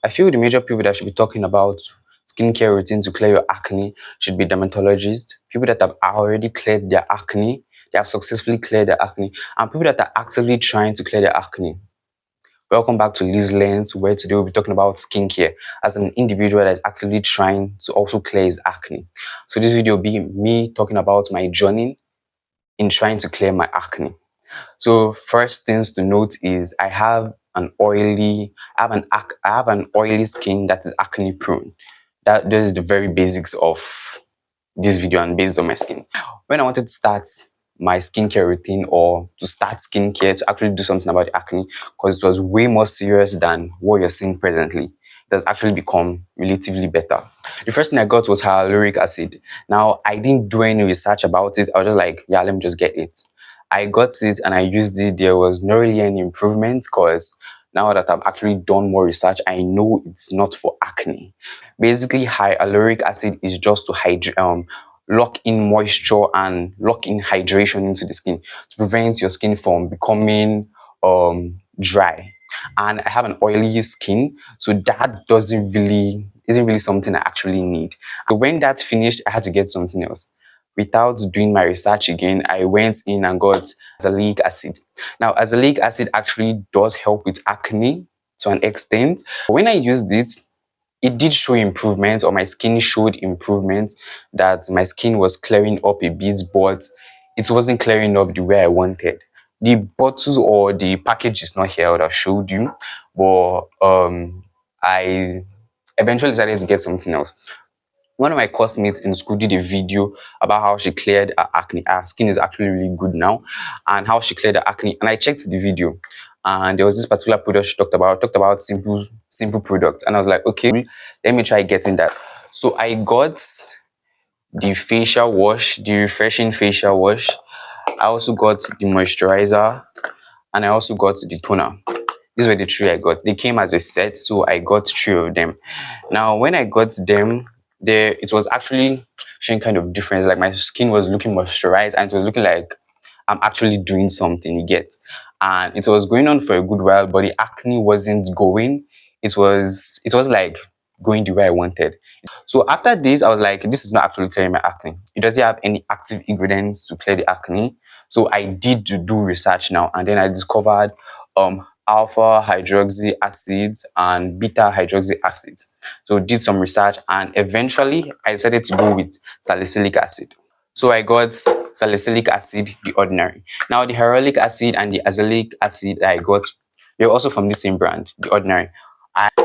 I feel the major people that should be talking about skincare routine to clear your acne should be dermatologists, people that have already cleared their acne, they have successfully cleared their acne, and people that are actively trying to clear their acne. Welcome back to Liz Lens, where today we'll be talking about skincare as an individual that is actively trying to also clear his acne. So this video will be me talking about my journey in trying to clear my acne. So first things to note is I have an oily skin that is acne prone. That is the very basics of this video and based on my skin. When I wanted to start my skincare routine or to start skincare to actually do something about the acne, because it was way more serious than what you're seeing presently, it has actually become relatively better. The first thing I got was hyaluronic acid. Now, I didn't do any research about it. I was just like, yeah, let me just get it. I got it and I used it. There was not really any improvement because now that I've actually done more research, I know it's not for acne. Basically, hyaluronic acid is just to lock in moisture and lock in hydration into the skin to prevent your skin from becoming dry. And I have an oily skin, so that isn't really something I actually need. So when that's finished, I had to get something else. Without doing my research again, I went in and got azelaic acid. Now, azelaic acid actually does help with acne to an extent. When I used it, it did show improvement, or my skin showed improvement, that my skin was clearing up a bit, but it wasn't clearing up the way I wanted. The bottles or the package is not here, I would have showed you, but I eventually decided to get something else. One of my classmates in school did a video about how she cleared her acne. Her skin is actually really good now, and how she cleared her acne. And I checked the video, and there was this particular product she talked about simple product, and I was like, okay, let me try getting that. So I got the facial wash, the refreshing facial wash. I also got the moisturizer, and I also got the toner. These were the three I got. They came as a set, so I got three of them. Now, when I got them, it was actually showing kind of difference. Like my skin was looking moisturized, and it was looking like I'm actually doing something. You get, and it was going on for a good while, but the acne wasn't going. It was like going the way I wanted. So after this, I was like, this is not actually clearing my acne. It doesn't have any active ingredients to clear the acne. So I did do research now, and then I discovered alpha hydroxy acids and beta hydroxy acids. So did some research, and eventually I decided to go with salicylic acid. So I got salicylic acid, the ordinary. Now the hyaluronic acid and the azelaic acid that I got, they're also from the same brand, the ordinary.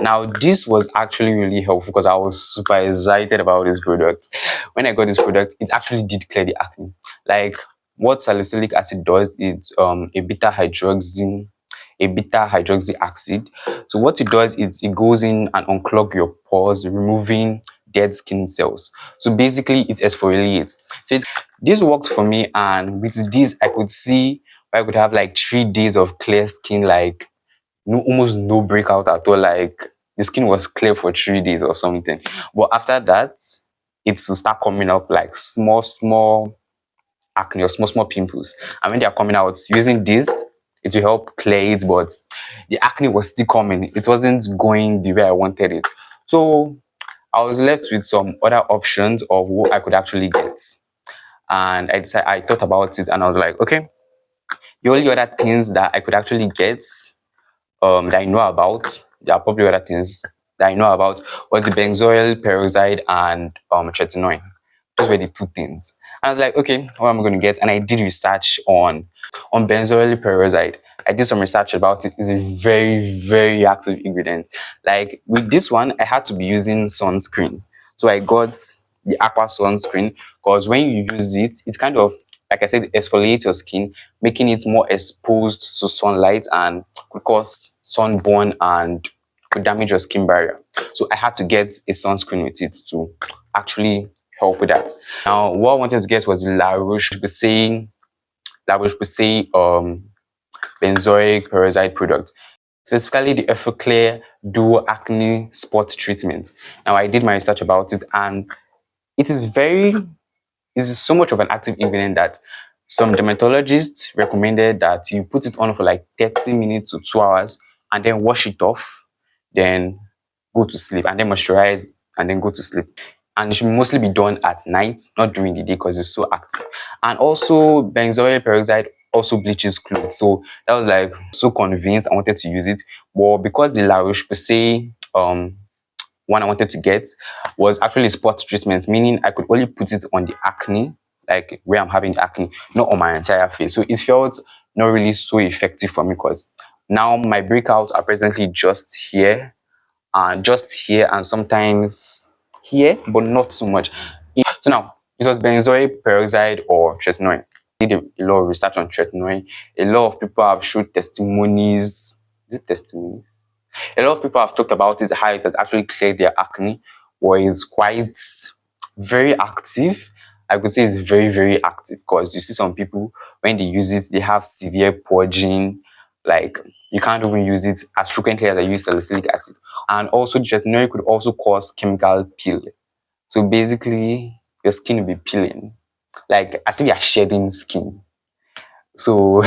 Now this was actually really helpful because I was super excited about this product. When I got this product, it actually did clear the acne. Like what salicylic acid does, it's a beta hydroxy acid. So what it does is it goes in and unclog your pores, removing dead skin cells. So basically it exfoliates. So this works for me, and with this I could see I could have like 3 days of clear skin, like almost no breakout at all. Like the skin was clear for 3 days or something. But after that, it will start coming up like small acne or small pimples. And when they are coming out, using this, it will help clear it, but the acne was still coming. It wasn't going the way I wanted it. So I was left with some other options of what I could actually get. And I thought about it, and I was like, okay, the only other things that I could actually get that I know about, there are probably other things that I know about, was the benzoyl, peroxide, and tretinoin. Those were the two things. I was like, okay, what am I going to get? And I did research on benzoyl peroxide. I did some research about it. It's a very, very active ingredient. Like with this one, I had to be using sunscreen. So I got the aqua sunscreen, because when you use it, it's kind of, like I said, exfoliate your skin, making it more exposed to sunlight, and could cause sunburn and could damage your skin barrier. So I had to get a sunscreen with it to actually help with that. Now, what I wanted to get was the La Roche-Posay benzoic peroxide product, specifically the Effaclear Duo Acne Spot Treatment. Now, I did my research about it, and it is so much of an active ingredient that some dermatologists recommended that you put it on for like 30 minutes to 2 hours and then wash it off. Then go to sleep, and then moisturize and then go to sleep. And it should mostly be done at night, not during the day, because it's so active. And also benzoyl peroxide also bleaches clothes. So that was like so convinced I wanted to use it. But because the La Roche-Posay one I wanted to get was actually spot treatment, meaning I could only put it on the acne, like where I'm having acne, not on my entire face. So it felt not really so effective for me, because now my breakouts are presently just here and sometimes here, but not so much. So now it was benzoyl peroxide or tretinoin. I did a lot of research on tretinoin. A lot of people have showed testimonies. Is it testimonies? A lot of people have talked about it, how it has actually cleared their acne, or it's quite very active. I could say it's very, very active, because you see some people, when they use it, they have severe purging. Like, you can't even use it as frequently as I use salicylic acid. And also, tretinoin could also cause chemical peel. So basically, your skin will be peeling, like as if you're shedding skin. So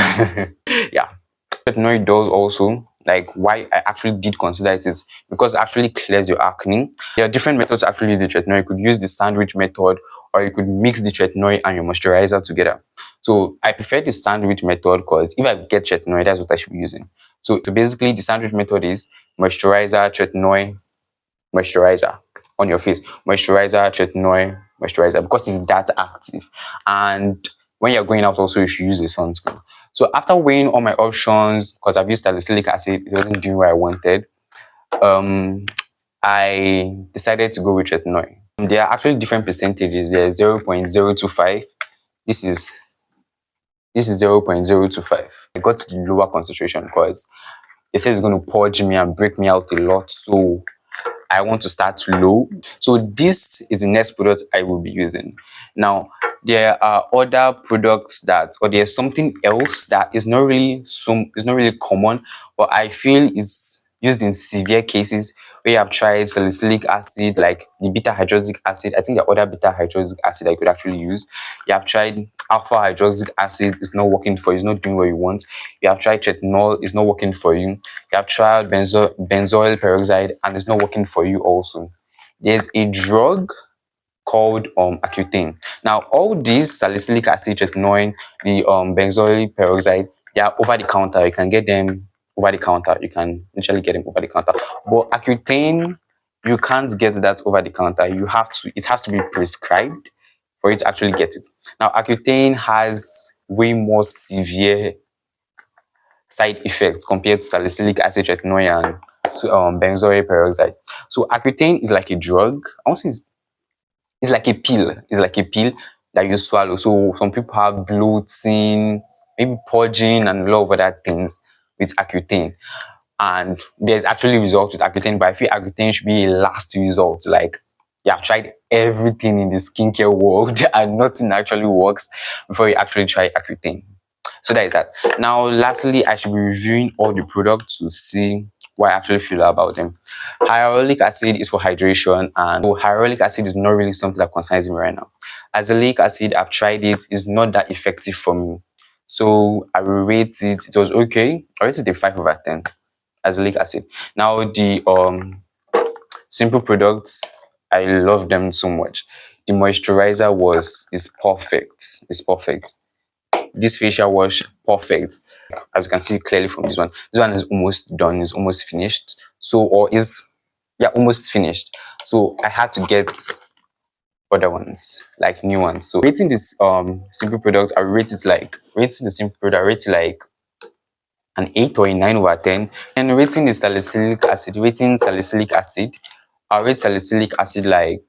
yeah, tretinoid does also, like, why I actually did consider it is because it actually clears your acne. There are different methods to actually use the tretinoid. You could use the sandwich method, or you could mix the tretinoid and your moisturizer together. So I prefer the sandwich method, because if I get tretinoid, that's what I should be using. So basically the sandwich method is moisturizer, tretinoid, moisturizer on your face, moisturizer, tretinoid, moisturizer, because it's that active. And when you're going out also, you should use a sunscreen. So after weighing all my options, because I've used salicylic acid, it wasn't doing what I wanted, I decided to go with tretinoid. There are actually different percentages. There's 0.025. This is 0.025. I got to the lower concentration because they said it's going to purge me and break me out a lot. So I want to start low. So this is the next product I will be using. Now, there are other products or there's something else that is not really common, but I feel is used in severe cases where you have tried salicylic acid, like the beta hydroxylic acid. I think there are other beta hydroxylic acid I could actually use. You have tried alpha hydroxylic acid, it's not working for you, it's not doing what you want. You have tried tretinoin, it's not working for you. You have tried benzoyl peroxide, and it's not working for you also. There's a drug called Acutane. Now, all these salicylic acid, tretinoin, the benzoyl peroxide, they are over the counter. You can get them over the counter. You can literally get them over the counter. But Acutane, you can't get that over the counter. It has to be prescribed for you to actually get it. Now, Acutane has way more severe side effects compared to salicylic acid, tretinoin, and benzoyl peroxide. So Accutane is like a drug. I won't say it's like a pill. It's like a pill that you swallow. So some people have bloating, maybe purging, and a lot of other things with Accutane. And there's actually results with Accutane, but I feel Accutane should be a last result. Like, you have tried everything in the skincare world and nothing actually works before you actually try Accutane. So that is that. Now, lastly, I should be reviewing all the products to see what I actually feel about them. Hyaluronic acid is for hydration, and so hyaluronic acid is not really something that concerns me right now. Azelaic acid, I've tried it, is not that effective for me. So I will rate it. It was okay. I rated it a 5 over 10. Azelaic acid. Now the simple products, I love them so much. The moisturizer is perfect. It's perfect. This facial wash, perfect. As you can see clearly from this one is almost done, is almost finished. So, or is, yeah, almost finished. So I had to get other ones, like new ones. So rating this simple product, I rate it like, rating the simple product, I rate it like an 8 or a 9 over 10. And rating the salicylic acid, I rate salicylic acid like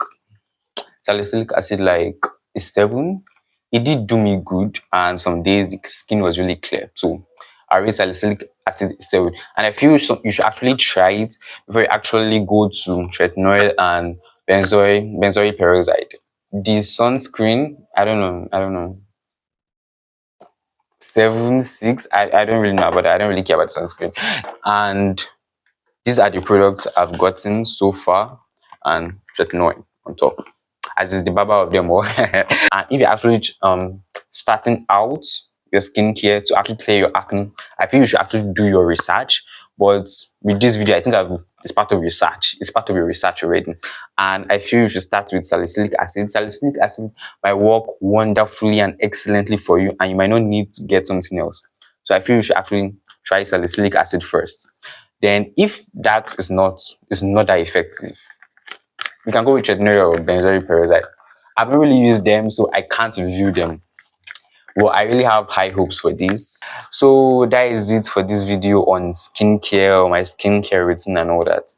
a 7. It did do me good, and some days the skin was really clear. So I rate salicylic acid a 7. And I feel you should actually try it before you actually go to tretinoin and benzoyl peroxide. The sunscreen, I don't know. 7, 6, I don't really know about that. I don't really care about sunscreen. And these are the products I've gotten so far, and tretinoin on top, as is the baba of them all. And if you're actually starting out your skincare to actually clear your acne, I think you should actually do your research. But with this video, I think I've it's part of research. It's part of your research already. And I feel you should start with salicylic acid. Salicylic acid might work wonderfully and excellently for you, and you might not need to get something else. So I feel you should actually try salicylic acid first. Then if that is not that effective, you can go with tretinoin or benzoyl peroxide. I've not really used them, so I can't review them. Well, I really have high hopes for this. So that is it for this video on skincare, or my skincare routine and all that.